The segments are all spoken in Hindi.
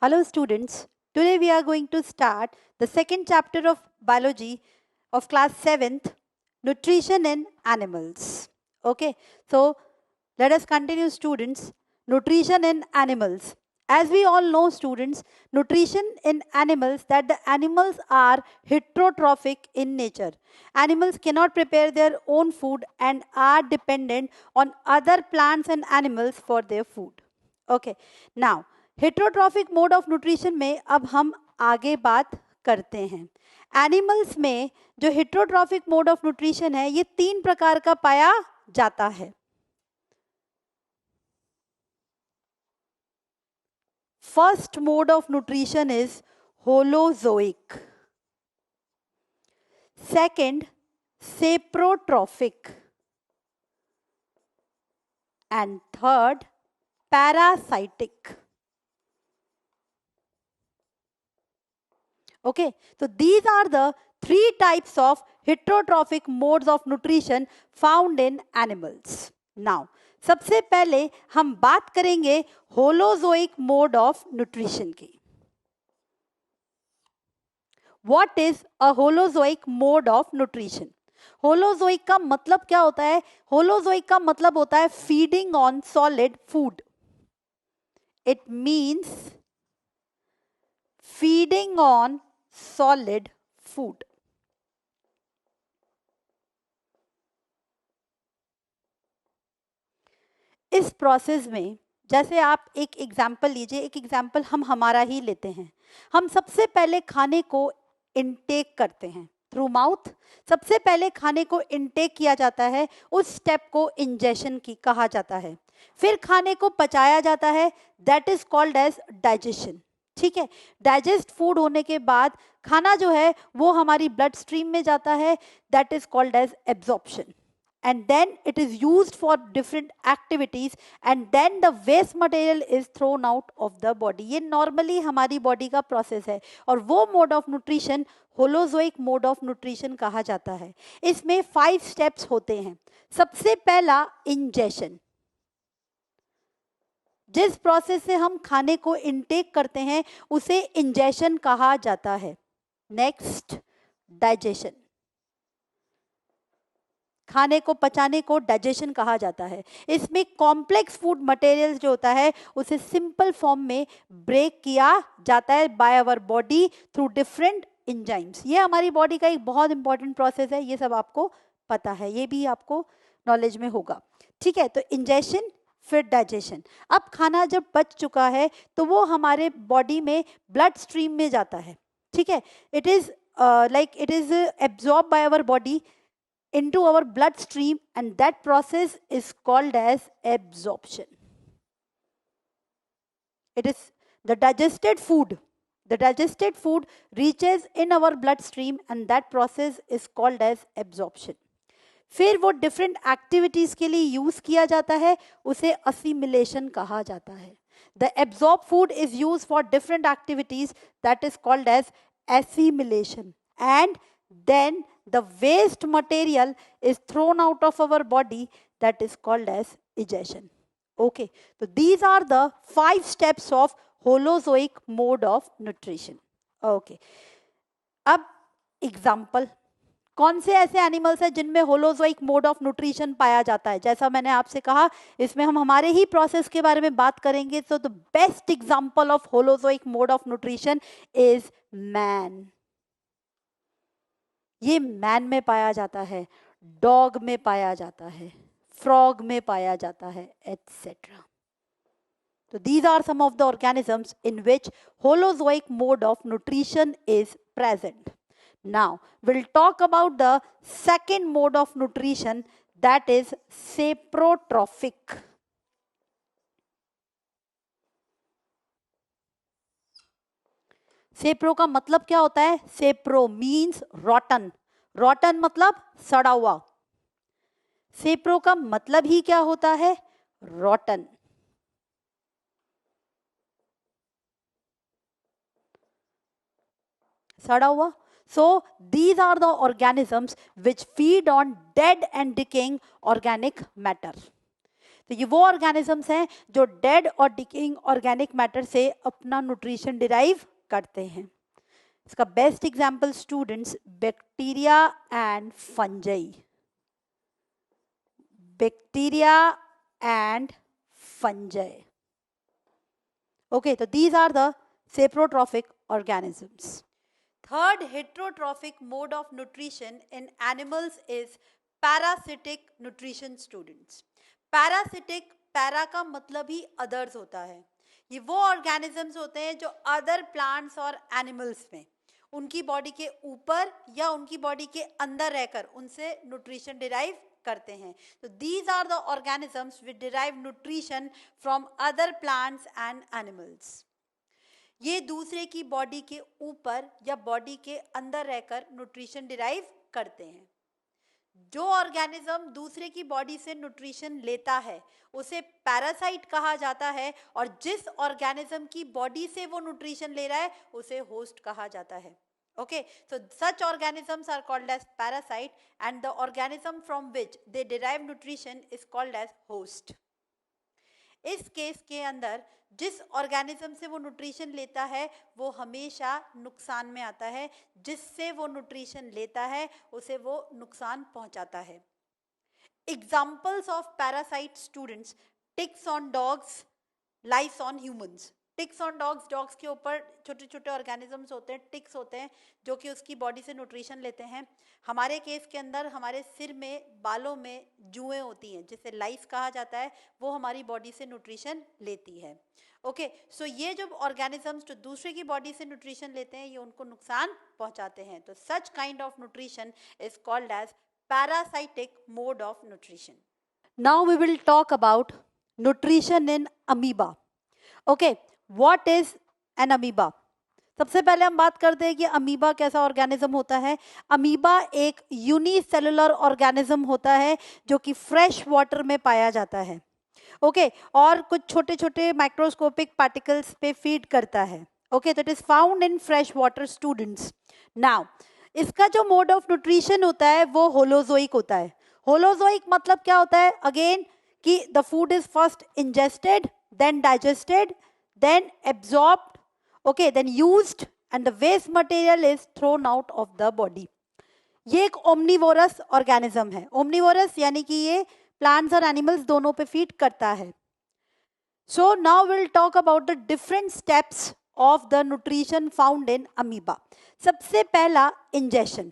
Hello students, today we are going to start the second chapter of biology of class 7th, nutrition in animals. Okay, so let us continue students, nutrition in animals. As we all know students, nutrition in animals that the animals are heterotrophic in nature. Animals cannot prepare their own food and are dependent on other plants and animals for their food. Okay, now heterotrophic mode of nutrition में अब हम आगे बात करते हैं. एनिमल्स में जो हेट्रोट्रॉफिक मोड ऑफ न्यूट्रिशन है ये 3 प्रकार का पाया जाता है. First mode of nutrition is holozoic, second saprotrophic and third parasitic. Okay, so these are the 3 types of heterotrophic modes of nutrition found in animals. Now, सबसे पहले हम बात करेंगे holozoic mode of nutrition की. What is a holozoic mode of nutrition? Holozoic का मतलब क्या होता है? Holozoic का मतलब होता है feeding on solid food. It means feeding on solid food. इस प्रोसेस में जैसे आप एक एग्जाम्पल लीजिए, एक एग्जाम्पल हम हमारा ही लेते हैं. हम सबसे पहले खाने को इनटेक करते हैं थ्रू माउथ. सबसे पहले खाने को इनटेक किया जाता है, उस स्टेप को इंजेशन की कहा जाता है. फिर खाने को पचाया जाता है, that is called as digestion. ठीक है, डाइजेस्ट फूड होने के बाद खाना जो है वो हमारी ब्लड स्ट्रीम में जाता है, that is called as absorption. And then it is used for different activities and then the waste material is thrown out of the body. ये normally हमारी body का process है और वो mode of nutrition holozoic mode of nutrition कहा जाता है. इसमें 5 steps होते हैं. सबसे पहला ingestion. जिस प्रोसेस से हम खाने को इनटेक करते हैं उसे इंजेशन कहा जाता है. Next digestion. खाने को पचाने को डाइजेशन कहा जाता है. इसमें कॉम्प्लेक्स फूड मटेरियल्स जो होता है उसे सिंपल फॉर्म में ब्रेक किया जाता है by our body through different enzymes. ये हमारी बॉडी का एक बहुत इंपॉर्टेंट प्रोसेस है, ये सब आपको पता है, ये भी आपको नॉलेज में होगा. ठीक है, तो इंजेशन फिर डाइजेशन. अब खाना जब बच चुका है तो वो हमारे बॉडी में ब्लड स्ट्रीम में जाता है. ठीक है, it is it is absorb by our body into our blood stream and that process is called as absorption. It is the digested food. The digested food reaches in our bloodstream and that process is called as absorption. फिर वो डिफरेंट एक्टिविटीज के लिए यूज किया जाता है, उसे असिमिलेशन कहा जाता है. The absorb food is use for different activities, that is called as assimilation. And then the waste material is thrown out of our body, that is called as egestion. Okay, so these are the 5 steps of holozoic mode of nutrition. Okay, अब एग्जाम्पल, कौन से ऐसे एनिमल्स हैं जिनमें होलोजोइक मोड ऑफ न्यूट्रिशन पाया जाता है? जैसा मैंने आपसे कहा इसमें हम हमारे ही प्रोसेस के बारे में बात करेंगे. तो the best example of holozoic mode of nutrition is man. ये मैन में पाया जाता है, डॉग में पाया जाता है, फ्रॉग में पाया जाता है, एटसेट्रा. तो these are some of the organisms in which holozoic mode of nutrition is present. Now we'll talk about the second mode of nutrition, that is saprotrophic. सेप्रो का मतलब क्या होता है? सेप्रो मीन्स रॉटन. रॉटन मतलब सड़ा हुआ. सेप्रो का मतलब ही क्या होता है? रॉटन. सड़ा हुआ. So these are the organisms which feed on dead and decaying organic matter. तो ये वो ऑर्गेनिजम्स हैं जो डेड और डिकेइंग ऑर्गेनिक मैटर से अपना न्यूट्रिशन डिराइव करते हैं. इसका best example students bacteria and fungi. Bacteria and fungi. Okay, so these are the saprotrophic organisms. Third heterotrophic mode of nutrition in animals is parasitic nutrition students. Parasitic, para का मतलब ही others होता है. ये वो organisms होते हैं जो other plants और animals में उनकी बॉडी के ऊपर या उनकी बॉडी के अंदर रहकर उनसे न्यूट्रिशन डिराइव करते हैं. तो these are the organisms which derive nutrition from other plants and animals. ये दूसरे की बॉडी के ऊपर या बॉडी के अंदर रहकर न्यूट्रिशन डिराइव करते हैं. जो ऑर्गेनिज्म दूसरे की बॉडी से न्यूट्रिशन लेता है उसे पैरासाइट कहा जाता है और जिस ऑर्गेनिज्म की बॉडी से वो न्यूट्रिशन ले रहा है उसे होस्ट कहा जाता है. Okay, so such organisms are called as parasite and the organism from which they derive nutrition is called as host. इस केस के अंदर जिस ऑर्गेनिज्म से वो न्यूट्रिशन लेता है वो हमेशा नुकसान में आता है, जिससे वो न्यूट्रिशन लेता है उसे वो नुकसान पहुंचाता है. Examples of parasite students, ticks on dogs, lice on humans. Ticks on dogs, dogs के ऊपर छोटे छोटे ऑर्गेनिजम्स होते हैं, टिक्स होते हैं जो कि उसकी बॉडी से न्यूट्रिशन लेते हैं. हमारे केस के अंदर हमारे सिर में, बालों में जुएं होती हैं जिसे लाइस कहा जाता है, वो हमारी बॉडी से न्यूट्रिशन लेती है. ओके, सो ये जो ऑर्गेनिजम्स जो दूसरे की बॉडी से न्यूट्रिशन लेते हैं ये उनको नुकसान पहुंचाते हैं. तो such kind of nutrition is called as parasitic mode of nutrition. Now we will talk about nutrition in amoeba. Okay, What is an amoeba? सबसे पहले हम बात करते हैं कि अमीबा कैसा ऑर्गेनिज्म होता है. अमीबा एक यूनिसेलुलर ऑर्गेनिज्म होता है जो कि फ्रेश वाटर में पाया जाता है. ओके, और कुछ छोटे छोटे माइक्रोस्कोपिक पार्टिकल्स पे फीड करता है. ओके, तो it is found in fresh water students. Now इसका जो मोड ऑफ न्यूट्रिशन होता है वो होलोजोइक होता है. होलोजोइक मतलब क्या होता है? अगेन कि the food is first ingested, then digested, then absorbed, okay, then used and the waste material is thrown out of the body. ये एक omnivorous organism है. omnivorous यानी कि ये plants और animals दोनों पे feed करता है. So now we'll talk about the different steps of the nutrition found in amoeba. सबसे पहला ingestion.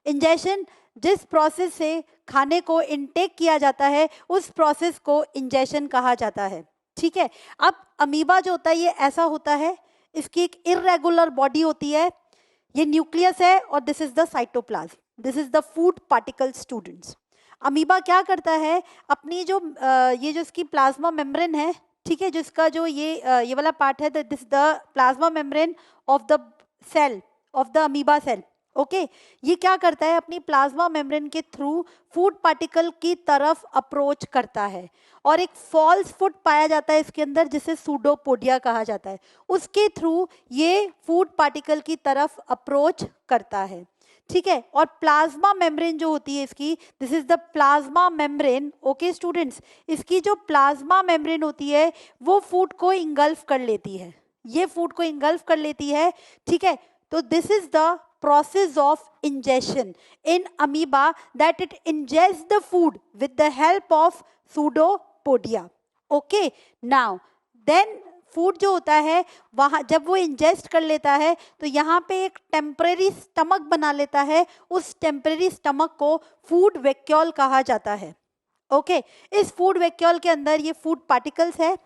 ingestion जिस प्रोसेस से खाने को इनटेक किया जाता है उस प्रोसेस को ingestion कहा जाता है. ठीक है. अब अमीबा जो होता है ये ऐसा होता है, इसकी एक इरेगुलर बॉडी होती है, ये न्यूक्लियस है और this is the cytoplasm, this is the food particle students. Amoeba क्या करता है, अपनी जो ये जो इसकी प्लाज्मा मेम्ब्रेन है, ठीक है, जिसका जो ये वाला पार्ट है, this the plasma membrane of the cell of the amoeba cell. Okay, ये क्या करता है, अपनी प्लाज्मा मेम्ब्रेन के थ्रू फूड पार्टिकल की तरफ अप्रोच करता है और एक फॉल्स फूड पाया जाता है इसके अंदर जिसे सूडोपोडिया कहा जाता है. उसके थ्रू ये फूड पार्टिकल की तरफ अप्रोच करता है. ठीक है, और प्लाज्मा मेम्ब्रेन जो होती है इसकी, this is the plasma membrane. Okay students, इसकी जो प्लाज्मा मेम्ब्रेन होती है वो फूड को इंगल्फ कर लेती है, ये फूड को इंगल्फ कर लेती है. ठीक है, तो this is the process of ingestion in amoeba, that it ingests the food with the help of pseudopodia. Okay, now then food जो होता है वहाँ जब वो इंजेस्ट कर लेता है तो यहाँ पे एक टेम्परेरी स्टमक बना लेता है. उस टेम्परेरी स्टमक को फूड वैक्यूल कहा जाता है. ओके, इस फूड वैक्यूल के अंदर ये फूड पार्टिकल्स है.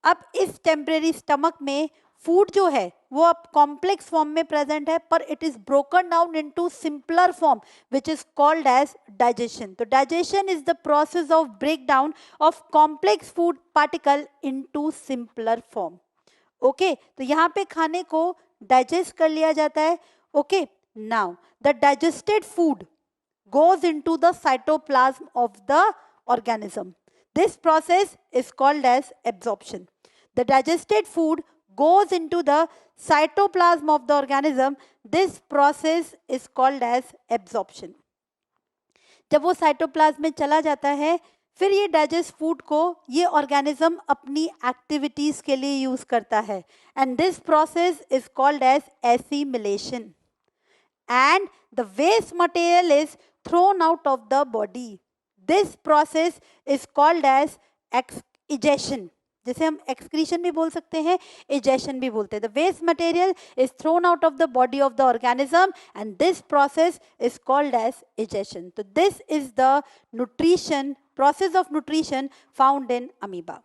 अब इस टेम्परेरी स्टमक में फूड जो है वो अब कॉम्प्लेक्स फॉर्म में प्रेजेंट है, पर it is broken down into simpler form which is called as digestion. तो digestion is the process of break down of complex food particle into simpler form. Okay, तो यहाँ पे खाने को डाइजेस्ट कर लिया जाता है. Okay, now the digested food goes into the cytoplasm of the organism. This process is called as absorption. The digested food goes into the cytoplasm of the organism. This process is called as absorption. जब वो साइटोप्लाज्म में चला जाता है फिर ये डाइजेस्ट फूड को ये ऑर्गेनिज्म अपनी एक्टिविटीज के लिए यूज करता है, and this process is called as assimilation, and the waste material is thrown out of the body. This process is called as egestion, जिसे हम एक्सक्रीशन भी बोल सकते हैं, इजेशन भी बोलते हैं. The waste material is thrown out of the body of the organism and this process is called as egestion. तो this is the nutrition, process of nutrition found in amoeba.